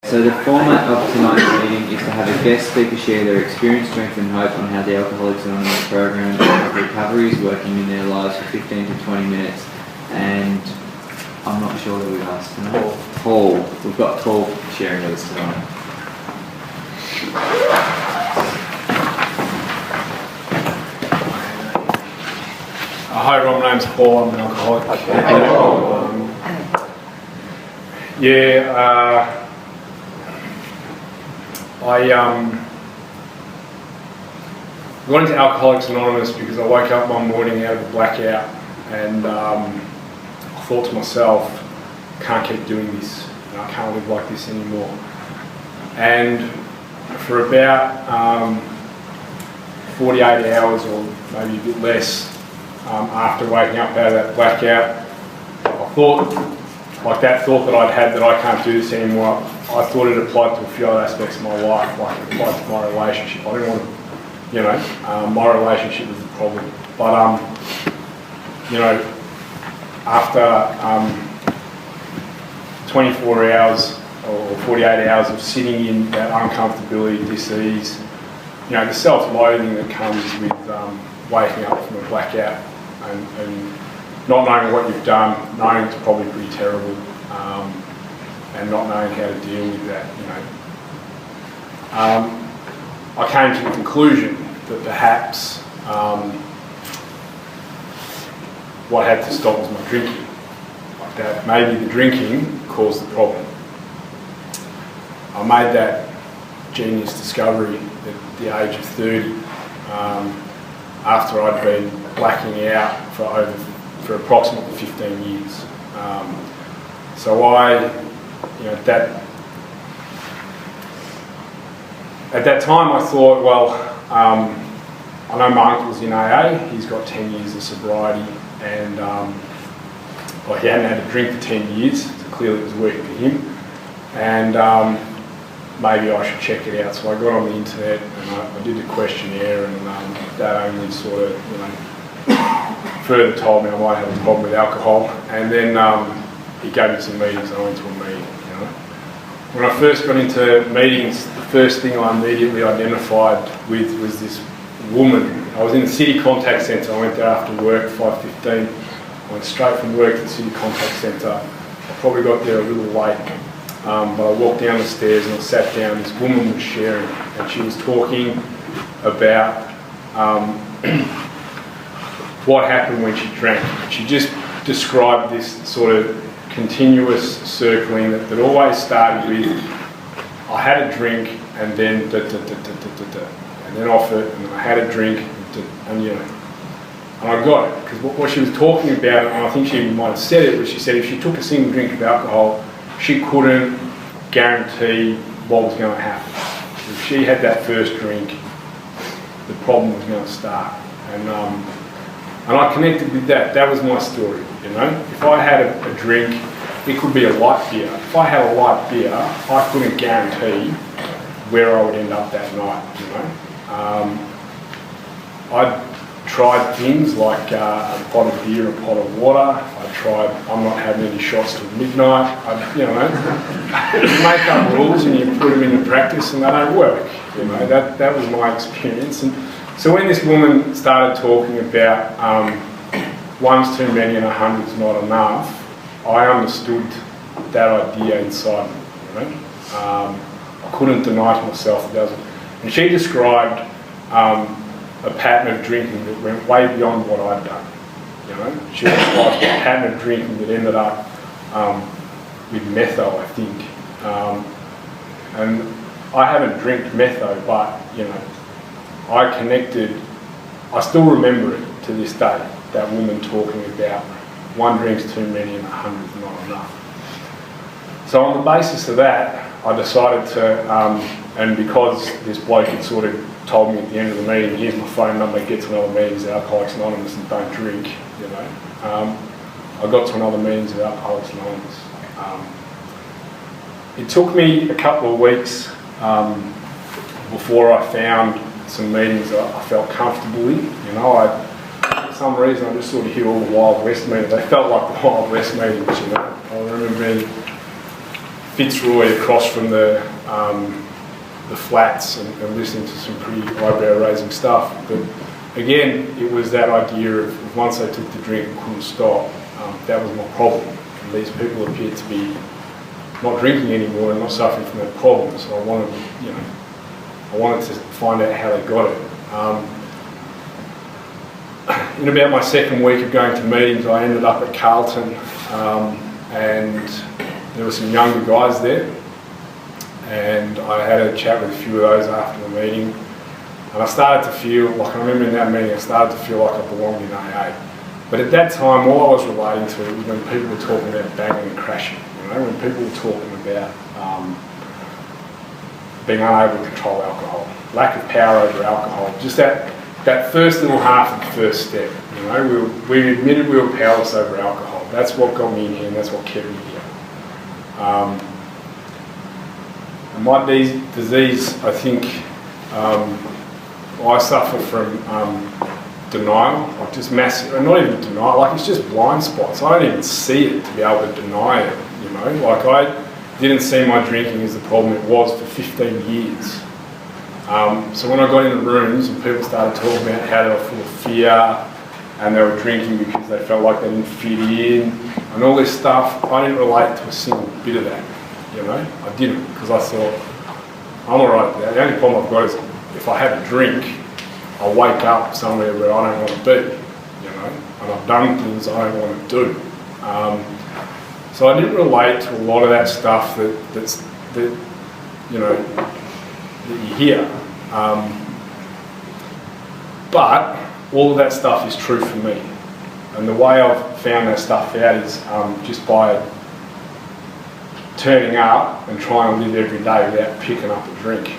So the format of tonight's meeting is to have a guest speaker share their experience, strength and hope on how the Alcoholics Anonymous program of recovery is working in their lives for 15 to 20 minutes. And I'm not sure who we've asked tonight. Paul. We've got Paul sharing with us tonight. Hi everyone, my name's Paul, I'm an alcoholic. I got into Alcoholics Anonymous because I woke up one morning out of a blackout and I thought to myself, I can't keep doing this, I can't live like this anymore. And for about 48 hours or maybe a bit less after waking up out of that blackout, I thought, like that thought that I'd had that I can't do this anymore, I thought it applied to a few other aspects of my life, like it applied to my relationship. I didn't want to, my relationship was the problem. But, after 24 hours or 48 hours of sitting in that uncomfortability, dis-ease, the self-loathing that comes with waking up from a blackout and not knowing what you've done, knowing it's probably pretty terrible, and not knowing how to deal with that, I came to the conclusion that perhaps what had to stop was my drinking. Like that, maybe the drinking caused the problem. I made that genius discovery at the age of 30, after I'd been blacking out for approximately 15 years. So at that time I thought, well, I know my uncle's in AA, he's got 10 years of sobriety, and he hadn't had a drink for 10 years, so clearly it was working for him, and maybe I should check it out. So I got on the internet and I did the questionnaire, and that only sort of, further told me I might have a problem with alcohol, and then he gave me some meetings and I went to a meeting. When I first got into meetings, the first thing I immediately identified with was this woman. I was in the City Contact Centre. I went there after work, 5:15. I went straight from work to the City Contact Centre. I probably got there a little late, but I walked down the stairs and I sat down. This woman was sharing, and she was talking about what happened when she drank. She just described this sort of continuous circling that always started with, I had a drink and then and then off it, and then I had a drink and I got it, because what she was talking about, and I think she might have said it, was she said if she took a single drink of alcohol, she couldn't guarantee what was going to happen. If she had that first drink, the problem was going to start. And I connected with that. That was my story, If I had a drink, it could be a light beer. If I had a light beer, I couldn't guarantee where I would end up that night, I tried things like a pot of beer, a pot of water. I tried, I'm not having any shots till midnight. Make up rules and you put them into practice and they don't work. That was my experience. And so when this woman started talking about one's too many and 100's not enough, I understood that idea inside me. I couldn't deny to myself that. And she described a pattern of drinking that went way beyond what I'd done. She described a pattern of drinking that ended up with metho, I think. And I haven't drank metho, but I connected. I still remember it to this day. That woman talking about one drink's too many and 100's not enough. So on the basis of that, I decided to, and because this bloke had sort of told me at the end of the meeting, here's my phone number, get to another meetings at Alcoholics Anonymous and don't drink, I got to another meetings at Alcoholics Anonymous. It took me a couple of weeks before I found some meetings that I felt comfortable in. For some reason I just sort of hit all the Wild West meetings. They felt like the Wild West meetings, I remember being Fitzroy across from the flats and listening to some pretty eyebrow raising stuff. But again, it was that idea of once I took the drink and couldn't stop, that was my problem. And these people appeared to be not drinking anymore and not suffering from that problem. So I wanted to find out how they got it. In about my second week of going to meetings, I ended up at Carlton, and there were some younger guys there, and I had a chat with a few of those after the meeting, and I started to feel like, I remember in that meeting, I started to feel like I belonged in AA. But at that time, all I was relating to was when people were talking about banging and crashing, when people were talking about being unable to control alcohol, lack of power over alcohol, just that first little half of the first step. We admitted we were powerless over alcohol. That's what got me in here, and that's what kept me here. My disease, I think, I suffer from denial, like just massive, not even denial, like it's just blind spots. I don't even see it to be able to deny it, Like I didn't see my drinking as the problem it was for 15 years. So when I got in the rooms and people started talking about how they were full of fear and they were drinking because they felt like they didn't fit in and all this stuff, I didn't relate to a single bit of that, I didn't, because I thought, I'm alright with that. The only problem I've got is if I have a drink, I'll wake up somewhere where I don't want to be, and I've done things I don't want to do. So I didn't relate to a lot of that stuff that you hear. But all of that stuff is true for me. And the way I've found that stuff out is just by turning up and trying to live every day without picking up a drink,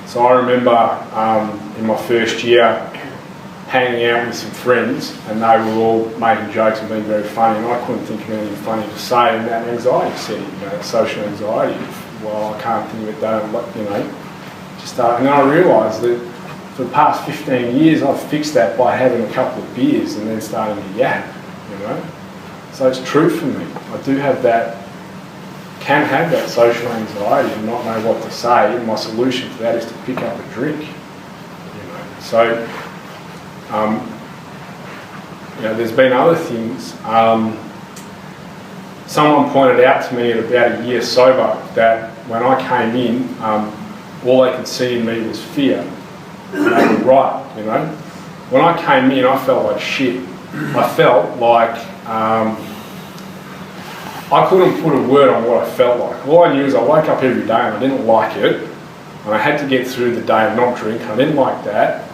So I remember in my first year hanging out with some friends, and they were all making jokes and being very funny, and I couldn't think of anything funny to say in that anxiety setting, social anxiety. Well, I can't think of it, and then I realised that for the past 15 years I've fixed that by having a couple of beers and then starting to yap, So it's true for me. I do have that, can have that social anxiety and not know what to say, and my solution to that is to pick up a drink, So, there's been other things. Someone pointed out to me at about a year sober that when I came in, all they could see in me was fear. And they were right, When I came in, I felt like shit. I felt like I couldn't put a word on what I felt like. All I knew is I woke up every day and I didn't like it, and I had to get through the day and not drink. I didn't like that.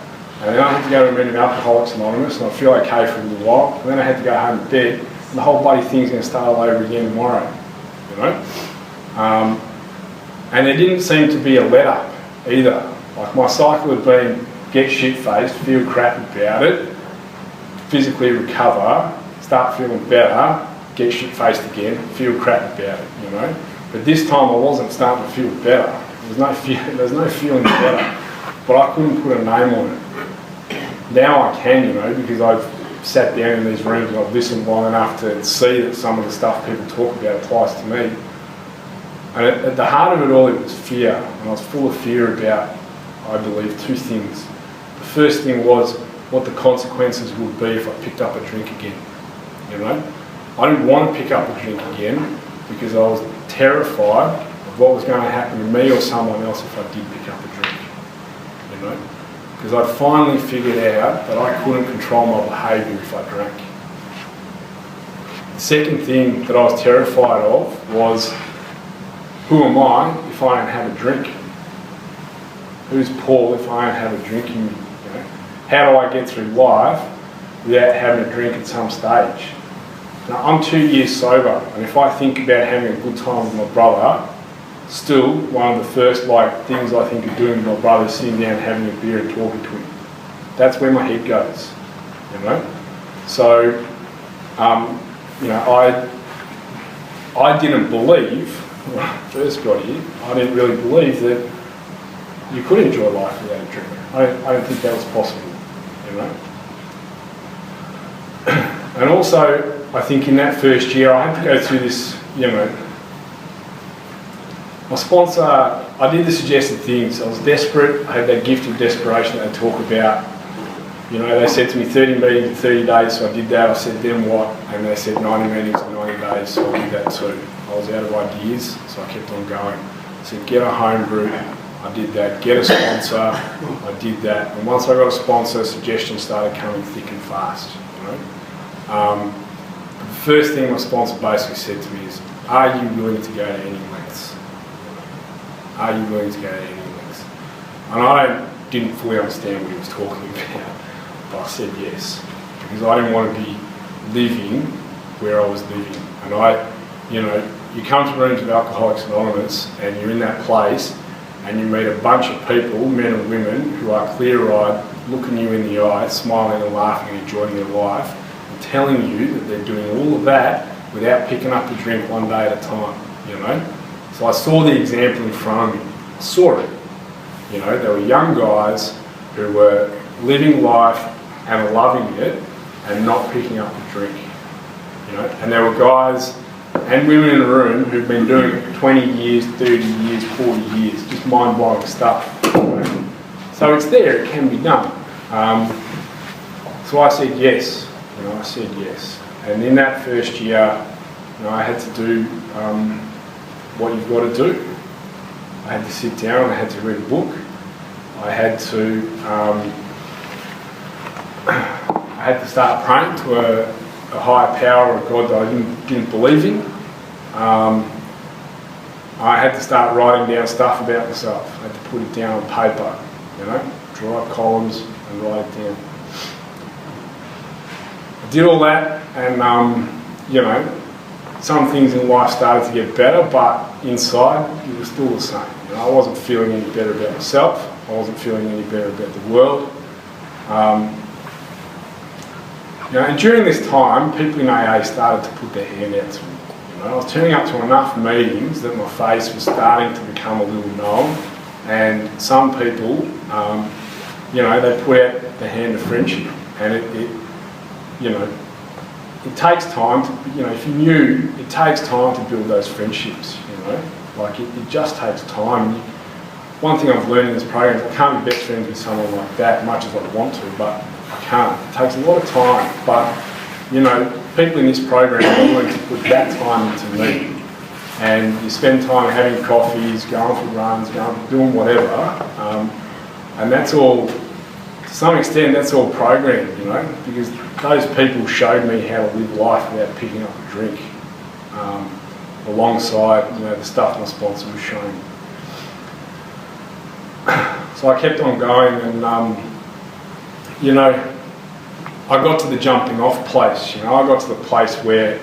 And then I had to go to a meeting of Alcoholics Anonymous, and I feel okay for a little while. And then I had to go home to bed, and the whole bloody thing's going to start all over again tomorrow, And there didn't seem to be a let-up either. Like my cycle had been get shit-faced, feel crap about it, physically recover, start feeling better, get shit-faced again, feel crap about it, But this time I wasn't starting to feel better. There was no feeling better, but I couldn't put a name on it. Now I can, because I've sat down in these rooms and I've listened long enough to see that some of the stuff people talk about applies to me. And at the heart of it all, it was fear. And I was full of fear about, I believe, two things. The first thing was what the consequences would be if I picked up a drink again. I didn't want to pick up a drink again because I was terrified of what was going to happen to me or someone else if I did pick up a drink. Because I'd finally figured out that I couldn't control my behaviour if I drank. The second thing that I was terrified of was, who am I if I don't have a drink? Who's Paul if I don't have a drink in me? How do I get through life without having a drink at some stage? Now, I'm 2 years sober, and if I think about having a good time with my brother, still one of the first things I think of doing with my brother is sitting down, having a beer and talking to him. That's where my head goes, So, I didn't believe, when I first got here, I didn't really believe that you could enjoy life without a drink. I don't think that was possible, And also, I think in that first year I had to go through this, My sponsor, I did the suggested things. I was desperate. I had that gift of desperation that they talk about. You know, they said to me 30 meetings in 30 days, so I did that. I said, then what? And they said 90 meetings in 90 days, so I did that too. I was out of ideas, so I kept on going. I said, get a home group. I did that. Get a sponsor. I did that. And once I got a sponsor, suggestions started coming thick and fast. You know, the first thing my sponsor basically said to me is, "Are you willing to go to any lengths? Are you willing to go to any lengths?" And I didn't fully understand what he was talking about, but I said yes, because I didn't want to be living where I was living. And you know, you come to rooms of Alcoholics Anonymous, and you're in that place, and you meet a bunch of people, men and women, who are clear-eyed, looking you in the eye, smiling and laughing and enjoying their life, and telling you that they're doing all of that without picking up a drink one day at a time, you know? So I saw the example in front of me. I saw it. You know, there were young guys who were living life and loving it and not picking up a drink, you know? And there were guys and women in the room who've been doing it for 20 years, 30 years, 40 years, just mind-blowing stuff. So it's there, it can be done. So I said yes, you know, I said yes. And in that first year, you know, I had to do what you've got to do. I had to sit down, I had to read a book, I had to start praying to a higher power of God that I didn't believe in. I had to start writing down stuff about myself. I had to put it down on paper, you know, draw up columns and write it down. I did all that, and you know, some things in life started to get better, but inside it was still the same. You know, I wasn't feeling any better about myself. I wasn't feeling any better about the world. You know, and during this time, people in AA started to put their hand out to me. You know, I was turning up to enough meetings that my face was starting to become a little known, and some people, you know, they put out the hand of friendship, and it you know, it takes time to, you know, if you knew, it takes time to build those friendships, you know, like it just takes time. One thing I've learned in this program is I can't be best friends with someone like that, much as I want to, but I can't. It takes a lot of time, but, you know, people in this program are willing to put that time into me, and you spend time having coffees, going for runs, doing whatever, and that's all, to some extent, that's all programmed, you know, because those people showed me how to live life without picking up a drink, alongside, you know, the stuff my sponsor was showing me. So I kept on going, and you know, I got to the jumping off place. You know, I got to the place where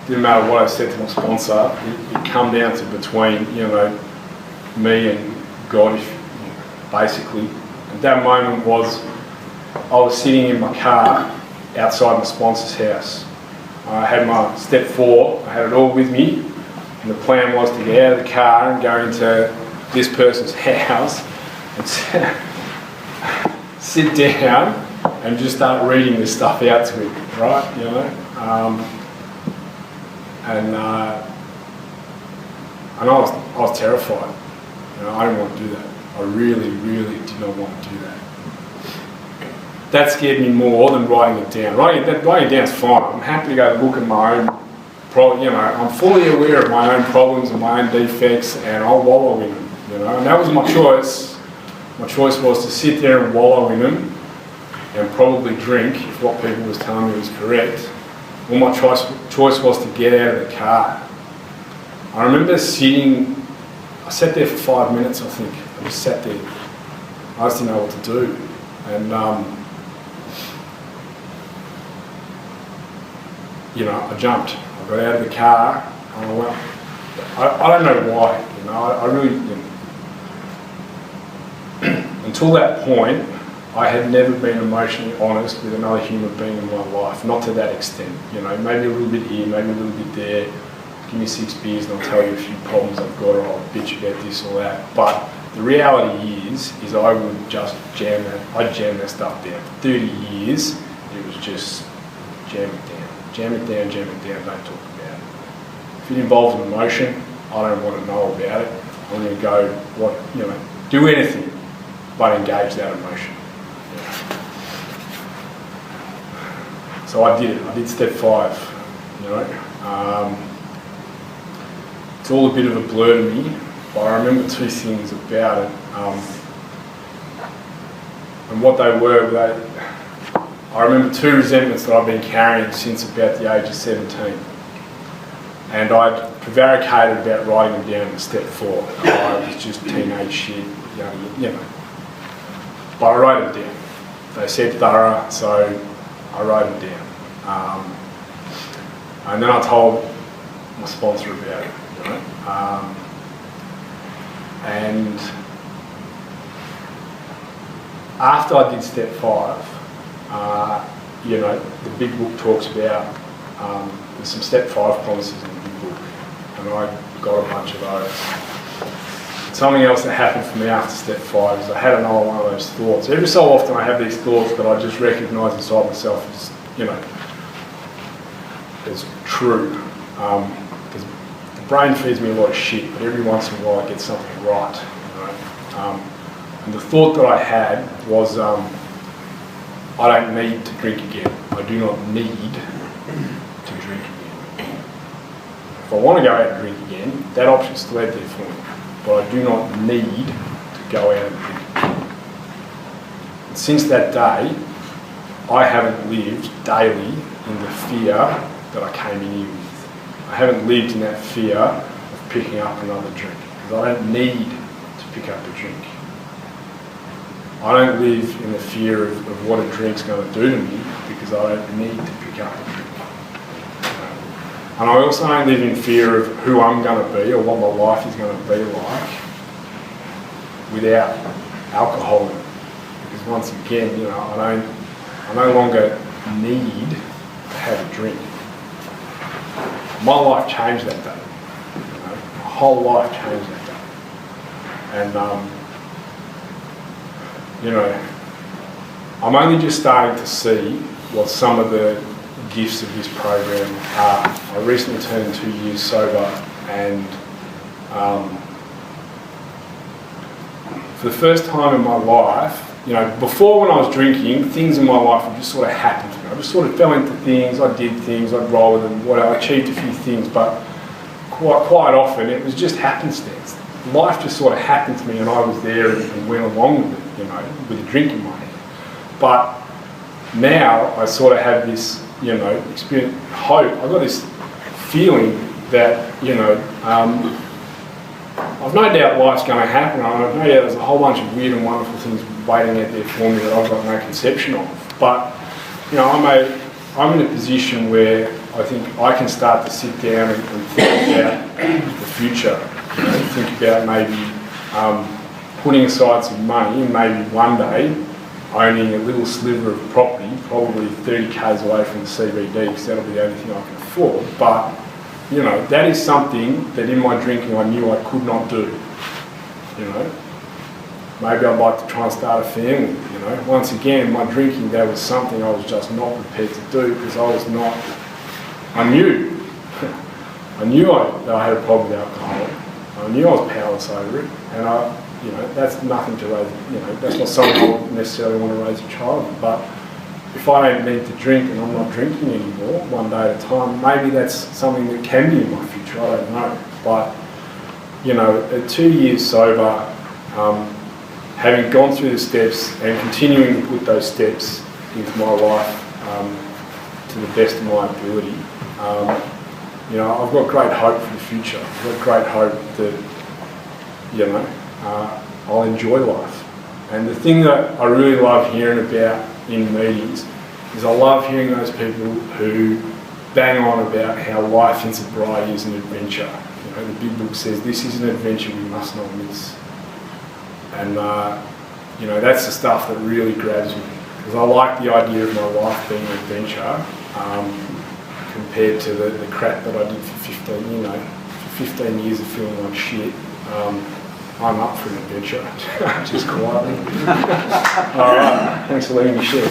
didn't matter what I said to my sponsor, it come down to between, you know, me and God, basically. At that moment I was sitting in my car outside my sponsor's house. I had my step 4, I had it all with me, and the plan was to get out of the car and go into this person's house and sit down and just start reading this stuff out to him, right? You know, and I was terrified. You know, I didn't want to do that. I really, really did not want to do that. That scared me more than writing it down. Writing it down is fine. I'm happy to go look at my own problem. You know, I'm fully aware of my own problems and my own defects, and I'll wallow in them. You know, and that was my choice. My choice was to sit there and wallow in them, and probably drink if what people was telling me was correct. Well, my choice was to get out of the car. I remember I sat there for 5 minutes, I think. I just sat there. I just didn't know what to do. And, you know, I jumped. I got out of the car, and I went. I don't know why, you know, I really didn't. Until that point, I had never been emotionally honest with another human being in my life, not to that extent. You know, maybe a little bit here, maybe a little bit there. Give me 6 beers and I'll tell you a few problems I've got, or I'll bitch about this or that. But the reality is I would just jam that stuff down. For 30 years, it was just jam it down, don't talk about it. If it involves an emotion, I don't want to know about it. I'm going to go, do anything but engage that emotion. So I did it. I did step 5. It's all a bit of a blur to me, but I remember 2 things about it. And what they were, I remember 2 resentments that I've been carrying since about the age of 17. And I prevaricated about writing them down in step 4. It was just teenage shit, But I wrote them down. They said thorough, so I wrote them down. And then I told my sponsor about it, and after I did step 5, the big book talks about, there's some step 5 promises in the big book, and I got a bunch of those. Something else that happened for me after step 5 is I had another one of those thoughts. Every so often I have these thoughts that I just recognise inside myself as, as true. Because the brain feeds me a lot of shit, but every once in a while I get something right. And the thought that I had was, I don't need to drink again. I do not need to drink again. If I want to go out and drink again, that option's still out there for me. But I do not need to go out and drink again. And since that day, I haven't lived daily in the fear that I came in here with. I haven't lived in that fear of picking up another drink, because I don't need to pick up a drink. I don't live in the fear of what a drink's going to do to me, because I don't need to pick up a drink. And I also don't live in fear of who I'm going to be or what my life is going to be like without alcohol in it. Because once again, I no longer need to have a drink. My life changed that day. My whole life changed that day. And I'm only just starting to see what some of the gifts of this program are. I recently turned 2 years sober, and for the first time in my life, before when I was drinking, things in my life would just sort of happen to me. I just sort of fell into things, I did things, I'd roll with them, I achieved a few things, but quite often it was just happenstance. Life just sort of happened to me, and I was there and went along with it, with a drink in my hand. But now I sort of have this, experience, hope. I've got this feeling that, I've no doubt life's going to happen. I've no doubt there's a whole bunch of weird and wonderful things waiting out there for me that I've got no conception of. But, I'm in a position where I think I can start to sit down and think about the future. Think about maybe putting aside some money and maybe one day owning a little sliver of property, probably 30 k's away from the CBD, because that'll be the only thing I can afford. But, that is something that in my drinking I knew I could not do. Maybe I'd like to try and start a family, Once again, my drinking, that was something I was just not prepared to do, because I knew that I had a problem with alcohol. I knew I was powerless over it, and that's nothing to raise, that's not something I would necessarily want to raise a child with. But if I don't need to drink and I'm not drinking anymore, one day at a time, maybe that's something that can be in my future, I don't know. But, at 2 years sober, having gone through the steps and continuing to put those steps into my life to the best of my ability, I've got great hope for the future. I've got great hope that, I'll enjoy life. And the thing that I really love hearing about in meetings is I love hearing those people who bang on about how life in sobriety is an adventure. The big book says this is an adventure we must not miss. And, that's the stuff that really grabs me. Because I like the idea of my life being an adventure compared to the crap that I did for 15 years of feeling like shit. I'm up for an adventure, just quietly. All right, thanks for letting me share.